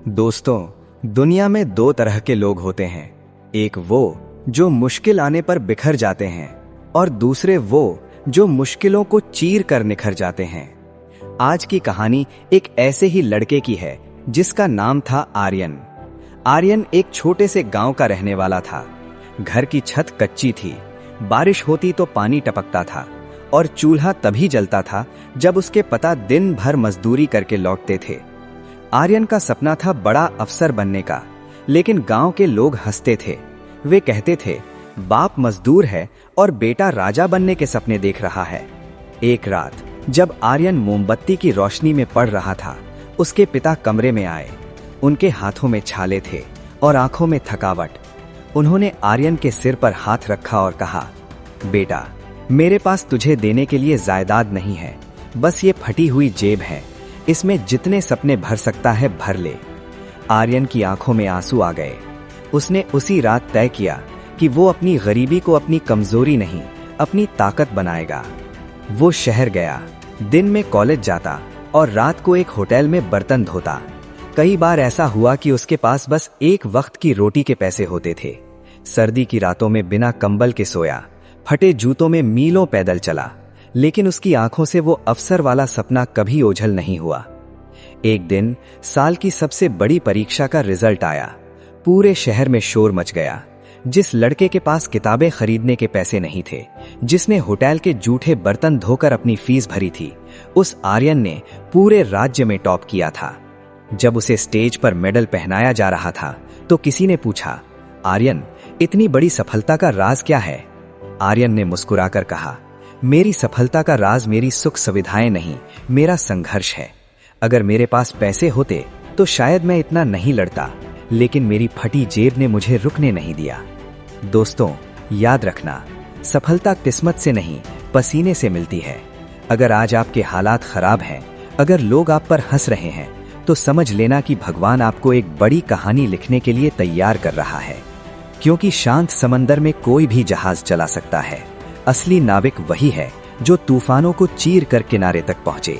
दोस्तों, दुनिया में दो तरह के लोग होते हैं। एक वो जो मुश्किल आने पर बिखर जाते हैं और दूसरे वो जो मुश्किलों को चीर कर निखर जाते हैं। आज की कहानी एक ऐसे ही लड़के की है जिसका नाम था आर्यन। आर्यन एक छोटे से गांव का रहने वाला था। घर की छत कच्ची थी, बारिश होती तो पानी टपकता था और चूल्हा तभी जलता था जब उसके पिता दिन भर मजदूरी करके लौटते थे। आर्यन का सपना था बड़ा अफसर बनने का, लेकिन गांव के लोग हंसते थे। वे कहते थे, बाप मजदूर है और बेटा राजा बनने के सपने देख रहा है। एक रात जब आर्यन मोमबत्ती की रोशनी में पड़ रहा था, उसके पिता कमरे में आए। उनके हाथों में छाले थे और आंखों में थकावट। उन्होंने आर्यन के सिर पर हाथ रखा और कहा, बेटा, मेरे पास तुझे देने के लिए जायदाद नहीं है, बस ये फटी हुई जेब है। इसमें जितने सपने भर सकता है भर ले। आर्यन की आंखों में आंसू आ गए। उसने उसी रात तय किया कि वो अपनी गरीबी को अपनी कमजोरी नहीं, अपनी ताकत बनाएगा। वो शहर गया, दिन में कॉलेज जाता और रात को एक होटल में बर्तन धोता। कई बार ऐसा हुआ कि उसके पास बस एक वक्त की रोटी के पैसे होते थे। सर्दी की रातों में बिना कंबल के सोया, फटे जूतों में मीलों पैदल चला, लेकिन उसकी आंखों से वो अफसर वाला सपना कभी ओझल नहीं हुआ। एक दिन साल की सबसे बड़ी परीक्षा का रिजल्ट आया। पूरे शहर में शोर मच गया। जिस लड़के के पास किताबें खरीदने के पैसे नहीं थे, जिसने होटल के जूठे बर्तन धोकर अपनी फीस भरी थी, उस आर्यन ने पूरे राज्य में टॉप किया था। जब उसे स्टेज पर मेडल पहनाया जा रहा था तो किसी ने पूछा, आर्यन, इतनी बड़ी सफलता का राज क्या है? आर्यन ने मुस्कुराकर कहा, मेरी सफलता का राज मेरी सुख सुविधाएं नहीं, मेरा संघर्ष है। अगर मेरे पास पैसे होते तो शायद मैं इतना नहीं लड़ता, लेकिन मेरी फटी जेब ने मुझे रुकने नहीं दिया। दोस्तों, याद रखना, सफलता किस्मत से नहीं, पसीने से मिलती है। अगर आज आपके हालात खराब हैं, अगर लोग आप पर हंस रहे हैं, तो समझ लेना कि भगवान आपको एक बड़ी कहानी लिखने के लिए तैयार कर रहा है। क्योंकि शांत समंदर में कोई भी जहाज चला सकता है। असली नाविक वही है जो तूफानों को चीर कर किनारे तक पहुंचे।